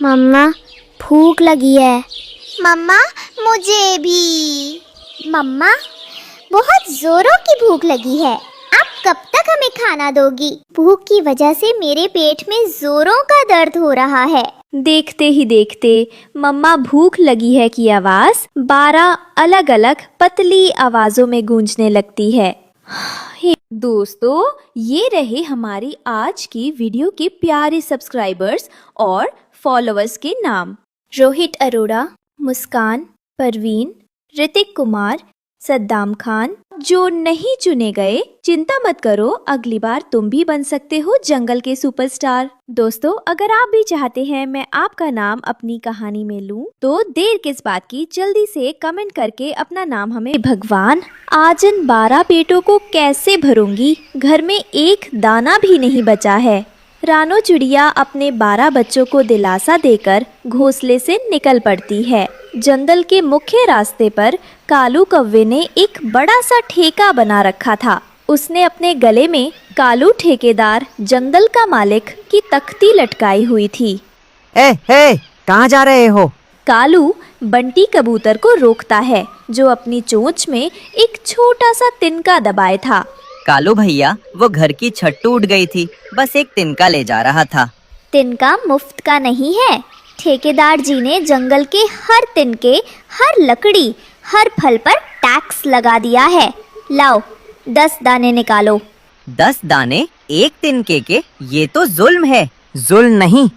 मम्मा भूख लगी है। मम्मा मुझे भी। मम्मा बहुत जोरों की भूख लगी है। आप कब तक हमें खाना दोगी? भूख की वजह से मेरे पेट में जोरों का दर्द हो रहा है। देखते ही देखते मम्मा भूख लगी है की आवाज 12 अलग अलग पतली आवाजों में गूंजने लगती है। दोस्तों, ये रहे हमारी आज की वीडियो के प्यारे सब्सक्राइबर्स और फॉलोअर्स के नाम। रोहित अरोड़ा, मुस्कान, परवीन, ऋतिक कुमार, सद्दाम खान। जो नहीं चुने गए, चिंता मत करो, अगली बार तुम भी बन सकते हो जंगल के सुपरस्टार। दोस्तों, अगर आप भी चाहते हैं मैं आपका नाम अपनी कहानी में लूं, तो देर किस बात की, जल्दी से कमेंट करके अपना नाम हमें। भगवान, आज इन 12 पेटों को कैसे भरूंगी? घर में एक दाना भी नहीं बचा है। रानो चिड़िया अपने 12 बच्चों को दिलासा देकर घोंसले से निकल पड़ती है। जंगल के मुख्य रास्ते पर कालू कौवे ने एक बड़ा सा ठेका बना रखा था। उसने अपने गले में कालू ठेकेदार जंगल का मालिक की तख्ती लटकाई हुई थी। ए, कहाँ जा रहे हो? कालू बंटी कबूतर को रोकता है, जो अपनी चोंच में एक छोटा सा तिनका दबाए था। कालू भैया, वो घर की छत टूट गई थी, बस एक तिनका ले जा रहा था। तिनका मुफ्त का नहीं है। ठेकेदार जी ने जंगल के हर तिनके, हर लकड़ी, हर फल पर टैक्स लगा दिया है। लाओ 10 दाने निकालो। 10 दाने एक तिनके के? ये तो जुल्म है। जुल्म नहीं,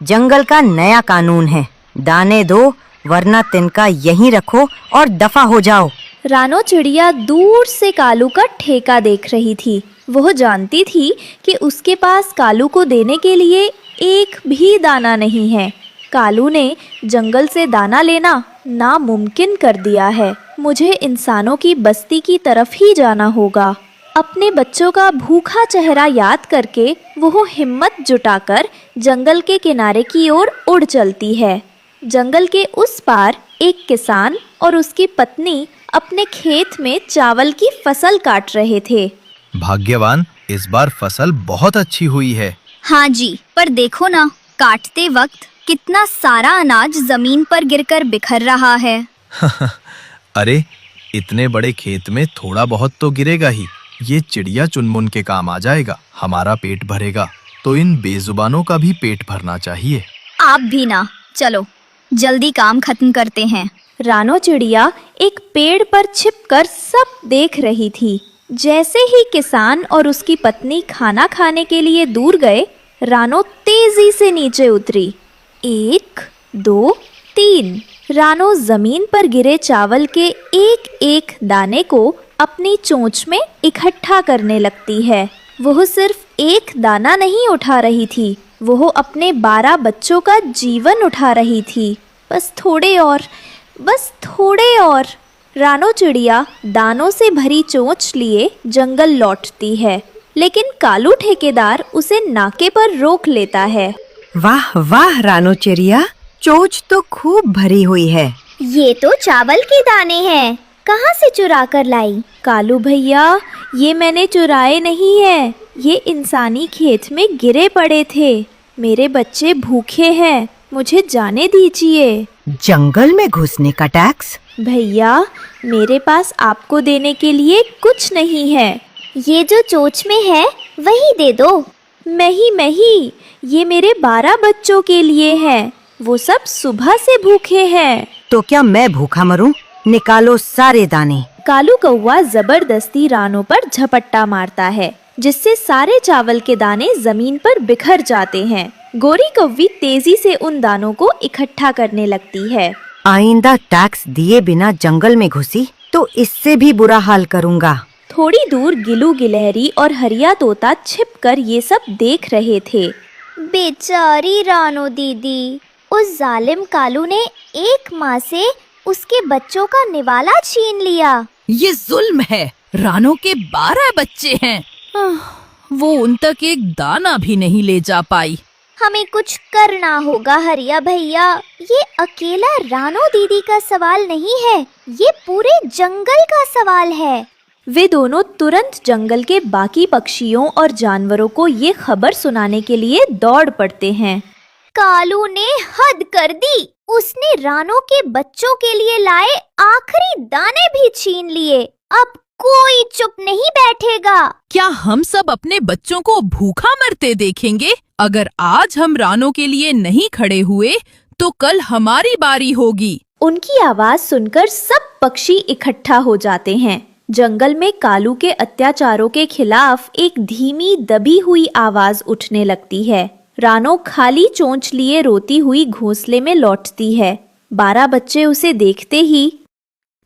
जंगल का नया कानून है। दाने दो, वरना तिनका यहीं रखो और दफा हो जाओ। रानो चिड़िया दूर से कालू का ठेका देख रही थी। वह जानती थी कि उसके पास कालू को देने के लिए एक भी दाना नहीं है। कालू ने जंगल से दाना लेना नामुमकिन कर दिया है। मुझे इंसानों की बस्ती की तरफ ही जाना होगा। अपने बच्चों का भूखा चेहरा याद करके वह हिम्मत जुटाकर जंगल के किनारे की ओर उड़ चलती है। जंगल के उस पार एक किसान और उसकी पत्नी अपने खेत में चावल की फसल काट रहे थे। भाग्यवान, इस बार फसल बहुत अच्छी हुई है। हाँ जी, पर देखो ना, काटते वक्त कितना सारा अनाज जमीन पर गिरकर बिखर रहा है। अरे, इतने बड़े खेत में थोड़ा बहुत तो गिरेगा ही। ये चिड़िया चुनमुन के काम आ जाएगा। हमारा पेट भरेगा तो इन बेजुबानों का भी पेट भरना चाहिए। आप भी ना, चलो जल्दी काम खत्म करते हैं। रानो चिड़िया एक पेड़ पर छिपकर सब देख रही थी। जैसे ही किसान और उसकी पत्नी खाना खाने के लिए दूर गए, रानो तेजी से नीचे उतरी। 1, 2, 3। रानो जमीन पर गिरे चावल के एक एक दाने को अपनी चोंच में इकट्ठा करने लगती है। वह सिर्फ एक दाना नहीं उठा रही थी, वह अपने 12 बच्चों का जीवन उठा रही थी। बस थोड़े और। रानो चिड़िया दानों से भरी चोंच लिए जंगल लौटती है, लेकिन कालू ठेकेदार उसे नाके पर रोक लेता है। वाह वाह रानो चिड़िया, चोंच तो खूब भरी हुई है। ये तो चावल के दाने हैं, कहाँ से चुरा कर लाई? कालू भैया, ये मैंने चुराए नहीं है, ये इंसानी खेत में गिरे पड़े थे। मेरे बच्चे भूखे हैं, मुझे जाने दीजिए। जंगल में घुसने का टैक्स? भैया, मेरे पास आपको देने के लिए कुछ नहीं है। ये जो चोंच में है वही दे दो। नहीं, ये मेरे 12 बच्चों के लिए है। वो सब सुबह से भूखे हैं। तो क्या मैं भूखा मरूं? निकालो सारे दाने। कालू कौवा जबरदस्ती रानो पर झपट्टा मारता है, जिससे सारे चावल के दाने जमीन पर बिखर जाते हैं। गोरी कौवी तेजी से उन दानों को इकट्ठा करने लगती है। आइंदा टैक्स दिए बिना जंगल में घुसी तो इससे भी बुरा हाल करूँगा। थोड़ी दूर गिलू गिलहरी और हरिया तोता छिपकर ये सब देख रहे थे। बेचारी रानो दीदी, उस जालिम कालू ने एक माँ से उसके बच्चों का निवाला छीन लिया। ये जुल्म है। रानो के 12 बच्चे हैं। वो उन तक एक दाना भी नहीं ले जा पाई। हमें कुछ करना होगा हरिया भैया। ये अकेला रानो दीदी का सवाल नहीं है, ये पूरे जंगल का सवाल है। वे दोनों तुरंत जंगल के बाकी पक्षियों और जानवरों को ये खबर सुनाने के लिए दौड़ पड़ते हैं। कालू ने हद कर दी। उसने रानो के बच्चों के लिए लाए आखिरी दाने भी छीन लिए। अब कोई चुप नहीं बैठेगा। क्या हम सब अपने बच्चों को भूखा मरते देखेंगे? अगर आज हम रानो के लिए नहीं खड़े हुए तो कल हमारी बारी होगी। उनकी आवाज सुनकर सब पक्षी इकट्ठा हो जाते हैं। जंगल में कालू के अत्याचारों के खिलाफ एक धीमी दबी हुई आवाज उठने लगती है। रानो खाली चोंच लिए रोती हुई घोंसले में लौटती है। 12 बच्चे उसे देखते ही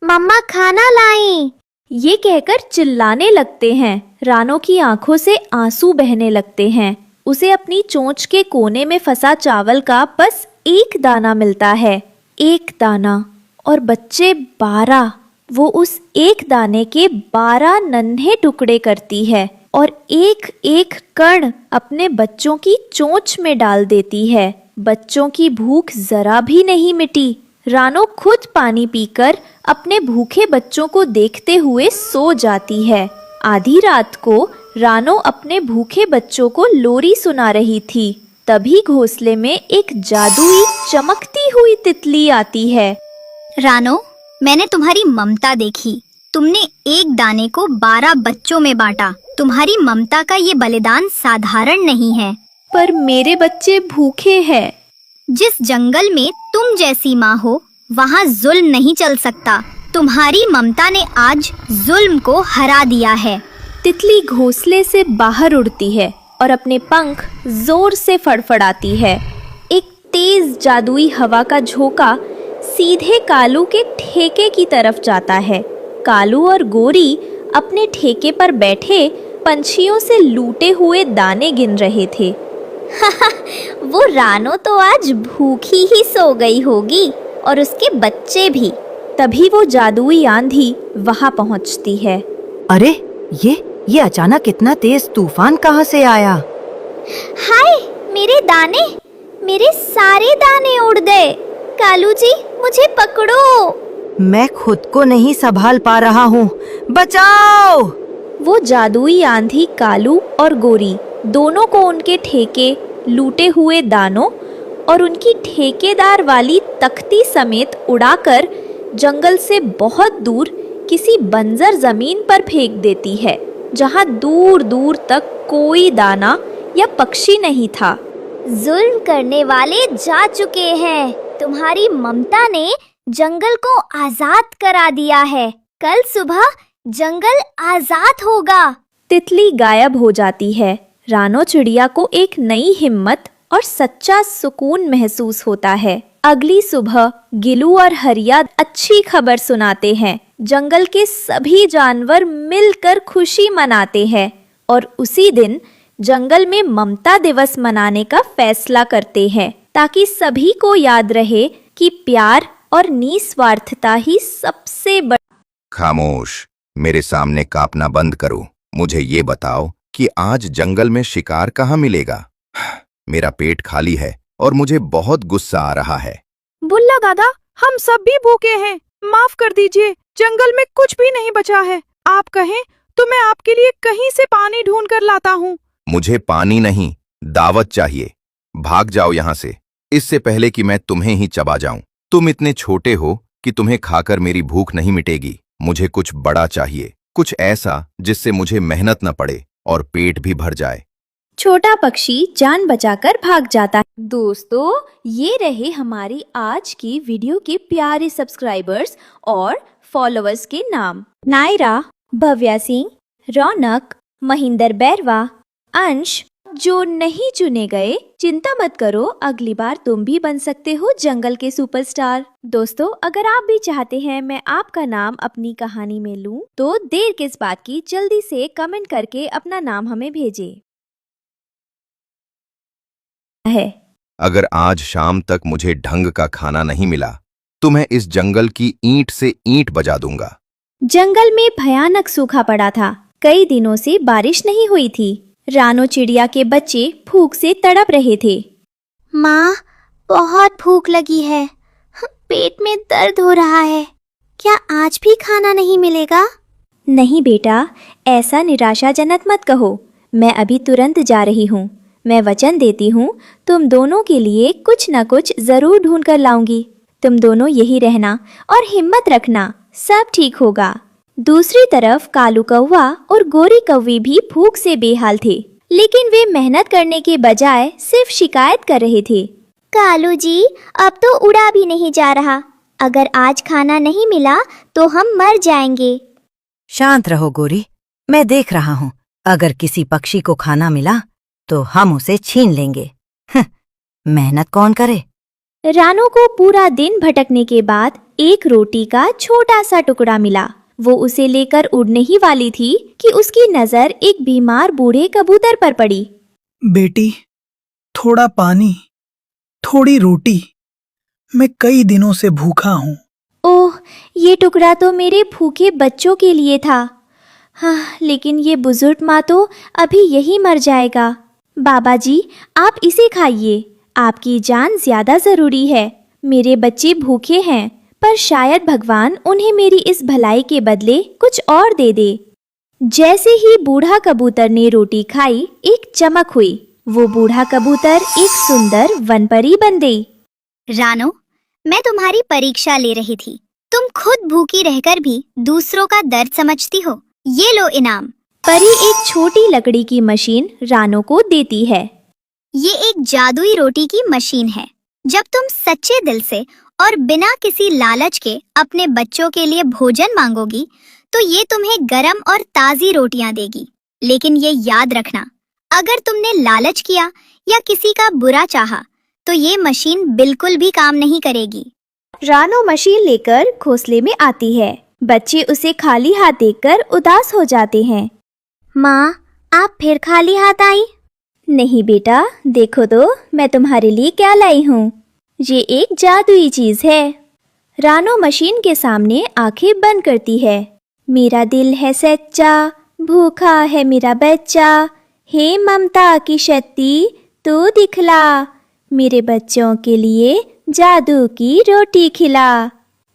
मम्मा खाना लाई, ये कहकर चिल्लाने लगते हैं। रानो की आंखों से आंसू बहने लगते हैं। उसे अपनी चोंच के कोने में फंसा चावल का बस एक दाना मिलता है, एक दाना, और बच्चे 12। वो उस एक दाने के 12 नन्हे टुकड़े करती है और एक एक कण अपने बच्चों की चोंच में डाल देती है। बच्चों की भूख जरा भी नहीं मिटी। रानो खुद पानी पीकर अपने भूखे बच्चों को देखते हुए सो जाती है। आधी रात को रानो अपने भूखे बच्चों को लोरी सुना रही थी। तभी घोंसले में एक जादुई चमकती हुई तितली आती है। रानो, मैंने तुम्हारी ममता देखी। तुमने एक दाने को 12 बच्चों में बांटा। तुम्हारी ममता का ये बलिदान साधारण नहीं है। पर मेरे बच्चे भूखे हैं। जिस जंगल में तुम जैसी माँ हो, वहाँ जुल्म नहीं चल सकता। तुम्हारी ममता ने आज जुल्म को हरा दिया है। तितली घोंसले से बाहर उड़ती है और अपने पंख जोर से फड़फड़ाती है। एक तेज जादुई हवा का झोंका सीधे कालू के ठेके की तरफ जाता है। कालू और गोरी अपने ठेके पर बैठे पंछियों से लूटे हुए दाने गिन रहे थे। वो रानो तो आज भूखी ही सो गई होगी और उसके बच्चे भी। तभी वो जादुई आंधी वहां पहुंचती है। अरे ये अचानक इतना तेज तूफान कहाँ से आया? हाय, मेरे दाने, मेरे सारे दाने उड़ गए। कालू जी, मुझे पकड़ो। मैं खुद को नहीं संभाल पा रहा हूँ, बचाओ! वो जादुई आंधी कालू और गोरी दोनों को उनके ठेके, लूटे हुए दानों और उनकी ठेकेदार वाली तख्ती समेत उड़ाकर जंगल से बहुत दूर किसी बंजर जमीन पर फेंक देती है, जहां दूर दूर तक कोई दाना या पक्षी नहीं था। जुल्म करने वाले जा चुके हैं। तुम्हारी ममता ने जंगल को आजाद करा दिया है। कल सुबह जंगल आजाद होगा। तितली गायब हो जाती है। रानो चिड़िया को एक नई हिम्मत और सच्चा सुकून महसूस होता है। अगली सुबह गिलू और हरिया अच्छी खबर सुनाते हैं। जंगल के सभी जानवर मिलकर खुशी मनाते हैं और उसी दिन जंगल में ममता दिवस मनाने का फैसला करते हैं, ताकि सभी को याद रहे कि प्यार और निस्वार्थता ही सबसे बड़ा। खामोश, मेरे सामने कांपना बंद करो। मुझे ये बताओ कि आज जंगल में शिकार कहाँ मिलेगा? मेरा पेट खाली है और मुझे बहुत गुस्सा आ रहा है। बुल्ला दादा, हम सब भी भूखे हैं। माफ कर दीजिए, जंगल में कुछ भी नहीं बचा है। आप कहें तो मैं आपके लिए कहीं से पानी ढूंढ कर लाता हूँ। मुझे पानी नहीं, दावत चाहिए। भाग जाओ यहाँ से, इससे पहले कि मैं तुम्हें ही चबा जाऊं। तुम इतने छोटे हो कि तुम्हें खाकर मेरी भूख नहीं मिटेगी। मुझे कुछ बड़ा चाहिए, कुछ ऐसा जिससे मुझे मेहनत न पड़े और पेट भी भर जाए। छोटा पक्षी जान बचाकर भाग जाता है। दोस्तों, ये रहे हमारी आज की वीडियो के प्यारे सब्सक्राइबर्स और फॉलोअर्स के नाम। नायरा, भव्या सिंह, रौनक, महेंद्र बैरवा, अंश। जो नहीं चुने गए, चिंता मत करो, अगली बार तुम भी बन सकते हो जंगल के सुपरस्टार। दोस्तों, अगर आप भी चाहते हैं मैं आपका नाम अपनी कहानी में लूं, तो देर किस बात की, जल्दी से कमेंट करके अपना नाम हमें भेजें। अगर आज शाम तक मुझे ढंग का खाना नहीं मिला तो मैं इस जंगल की ईंट से ईंट बजा दूंगा। जंगल में भयानक सूखा पड़ा था। कई दिनों से बारिश नहीं हुई थी। रानो चिड़िया के बच्चे भूख से तड़प रहे थे। माँ, बहुत भूख लगी है। पेट में दर्द हो रहा है। क्या आज भी खाना नहीं मिलेगा? नहीं बेटा, ऐसा निराशाजनक मत कहो। मैं अभी तुरंत जा रही हूँ। मैं वचन देती हूँ तुम दोनों के लिए कुछ न कुछ जरूर ढूंढ कर लाऊंगी। तुम दोनों यही रहना और हिम्मत रखना, सब ठीक होगा। दूसरी तरफ कालू कौवा और गोरी कौवी भी भूख से बेहाल थे, लेकिन वे मेहनत करने के बजाय सिर्फ शिकायत कर रहे थे। कालू जी, अब तो उड़ा भी नहीं जा रहा। अगर आज खाना नहीं मिला तो हम मर जाएंगे। शांत रहो गोरी, मैं देख रहा हूँ। अगर किसी पक्षी को खाना मिला तो हम उसे छीन लेंगे। मेहनत कौन करे। रानो को पूरा दिन भटकने के बाद एक रोटी का छोटा सा टुकड़ा मिला। वो उसे लेकर उड़ने ही वाली थी कि उसकी नजर एक बीमार बूढ़े कबूतर पर पड़ी। बेटी, थोड़ा पानी, थोड़ी रोटी। मैं कई दिनों से भूखा हूँ। ओह, ये टुकड़ा तो मेरे भूखे बच्चों के लिए था। हाँ, लेकिन ये बुजुर्ग माँ तो अभी यही मर जाएगा। बाबा जी, आप इसे खाइए, आपकी जान ज्यादा जरूरी है। मेरे बच्चे भूखे हैं, पर शायद भगवान उन्हें मेरी इस भलाई के बदले कुछ और दे दे। जैसे ही बूढ़ा कबूतर ने रोटी खाई, एक चमक हुई। वो बूढ़ा कबूतर एक सुंदर वनपरी बन गई। रानो, मैं तुम्हारी परीक्षा ले रही थी। तुम खुद भूखी रहकर भी दूसरों का दर्द समझती हो। ये लो इनाम। परी एक छोटी लकड़ी की मशीन रानो को देती है। ये एक जादुई रोटी की मशीन है। जब तुम सच्चे दिल से और बिना किसी लालच के अपने बच्चों के लिए भोजन मांगोगी, तो ये तुम्हें गरम और ताजी रोटियां देगी। लेकिन ये याद रखना, अगर तुमने लालच किया या किसी का बुरा चाहा, तो ये मशीन बिल्कुल भी काम नहीं करेगी। रानो मशीन लेकर घोंसले में आती है। बच्चे उसे खाली हाथ देखकर उदास हो जाते हैं। माँ, आप फिर खाली हाथ आई? नहीं बेटा, देखो तो मैं तुम्हारे लिए क्या लाई हूँ। ये एक जादुई चीज है। रानो मशीन के सामने आंखें बंद करती है। मेरा दिल है सच्चा, भूखा है मेरा बच्चा, हे ममता की शक्ति तू दिखला, मेरे बच्चों के लिए जादू की रोटी खिला।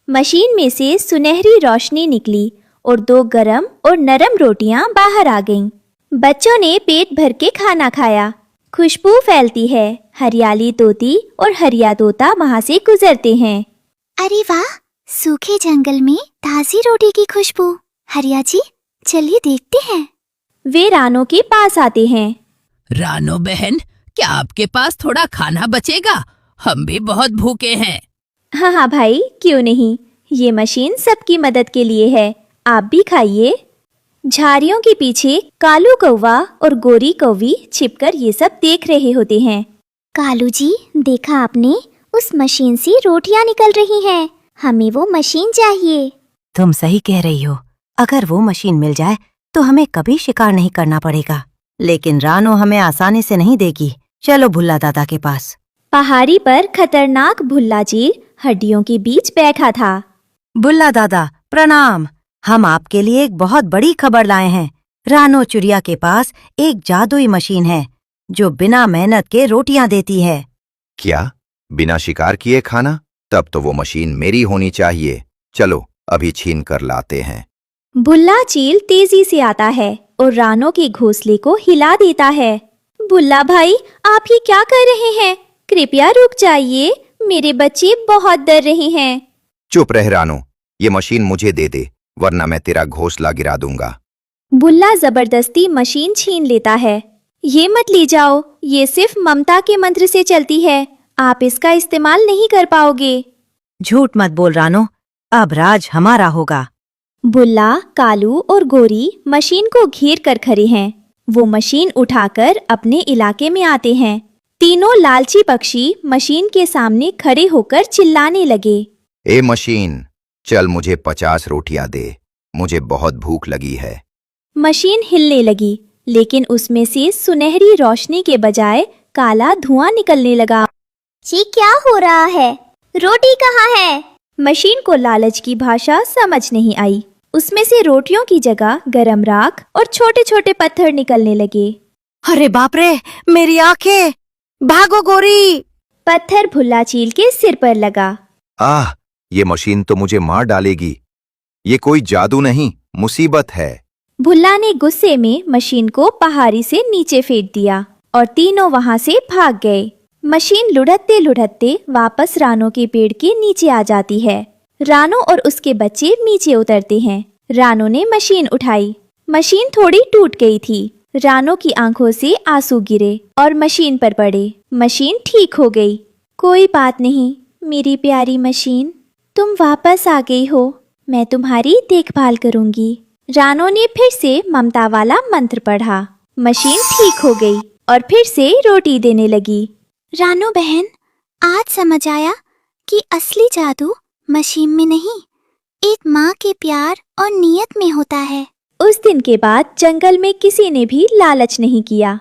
मशीन में से सुनहरी रोशनी निकली और 2 गरम और नरम रोटियां बाहर आ गईं। बच्चों ने पेट भर के खाना खाया। खुशबू फैलती है। हरियाली तोती और हरिया तोता वहाँ से गुजरते हैं। अरे वाह, सूखे जंगल में ताजी रोटी की खुशबू। हरिया जी, चलिए देखते हैं। वे रानो के पास आते हैं। रानो बहन, क्या आपके पास थोड़ा खाना बचेगा? हम भी बहुत भूखे हैं। हाँ भाई, क्यों नहीं। ये मशीन सबकी मदद के लिए है, आप भी खाइए। झाड़ियों के पीछे कालू कौवा और गोरी कौवी छिपकर ये सब देख रहे होते हैं। कालू जी, देखा आपने? उस मशीन से रोटियां निकल रही हैं। हमें वो मशीन चाहिए। तुम सही कह रही हो। अगर वो मशीन मिल जाए तो हमें कभी शिकार नहीं करना पड़ेगा। लेकिन रानो हमें आसानी से नहीं देगी। चलो भुल्ला दादा के पास। पहाड़ी पर खतरनाक भुल्ला चील हड्डियों के बीच बैठा था। भुल्ला दादा प्रणाम। हम आपके लिए एक बहुत बड़ी खबर लाए हैं। रानो चिड़िया के पास एक जादुई मशीन है जो बिना मेहनत के रोटियां देती है। क्या? बिना शिकार किए खाना? तब तो वो मशीन मेरी होनी चाहिए। चलो अभी छीन कर लाते हैं। भुल्ला चील तेजी से आता है और रानो के घोंसले को हिला देता है। भुल्ला भाई, आप ये क्या कर रहे हैं? कृपया रुक जाइए, मेरे बच्चे बहुत डर रहे हैं। चुप रह रानो, ये मशीन मुझे दे दे, वरना मैं तेरा घोंसला गिरा दूंगा। भुल्ला जबरदस्ती मशीन छीन लेता है। ये मत ले जाओ, ये सिर्फ ममता के मंत्र से चलती है। आप इसका इस्तेमाल नहीं कर पाओगे। झूठ मत बोल रानो, अब राज हमारा होगा। भुल्ला, कालू और गोरी मशीन को घेर कर खड़े हैं। वो मशीन उठाकर अपने इलाके में आते हैं। तीनों लालची पक्षी मशीन के सामने खड़े होकर चिल्लाने लगे। ए मशीन, चल मुझे 50 रोटियां दे, मुझे बहुत भूख लगी है। मशीन हिलने लगी, लेकिन उसमें से सुनहरी रोशनी के बजाय काला धुआं निकलने लगा। ये क्या हो रहा है? रोटी कहाँ है? मशीन को लालच की भाषा समझ नहीं आई। उसमें से रोटियों की जगह गरम राख और छोटे छोटे पत्थर निकलने लगे। अरे बाप रे, मेरी आंखें! भागो गोरी! पत्थर भुल्ला चील के सिर पर लगा। आह, ये मशीन तो मुझे मार डालेगी। ये कोई जादू नहीं, मुसीबत है। भुल्ला ने गुस्से में मशीन को पहाड़ी से नीचे फेंक दिया। और तीनों वहां से भाग गए। मशीन लुढ़कते लुढ़कते वापस रानो के पेड़ के नीचे आ जाती है। रानो और उसके बच्चे नीचे उतरते हैं। रानो ने मशीन उठाई। मशीन थोड़ी टूट गई थी। रानो की आंखों से आंसू गिरे और मशीन पर पड़े। मशीन ठीक हो गई। कोई बात नहीं मेरी प्यारी मशीन, तुम वापस आ गई हो। मैं तुम्हारी देखभाल करूंगी। रानो ने फिर से ममता वाला मंत्र पढ़ा। मशीन ठीक हो गई और फिर से रोटी देने लगी। रानो बहन, आज समझ आया कि असली जादू मशीन में नहीं, एक माँ के प्यार और नियत में होता है। उस दिन के बाद जंगल में किसी ने भी लालच नहीं किया।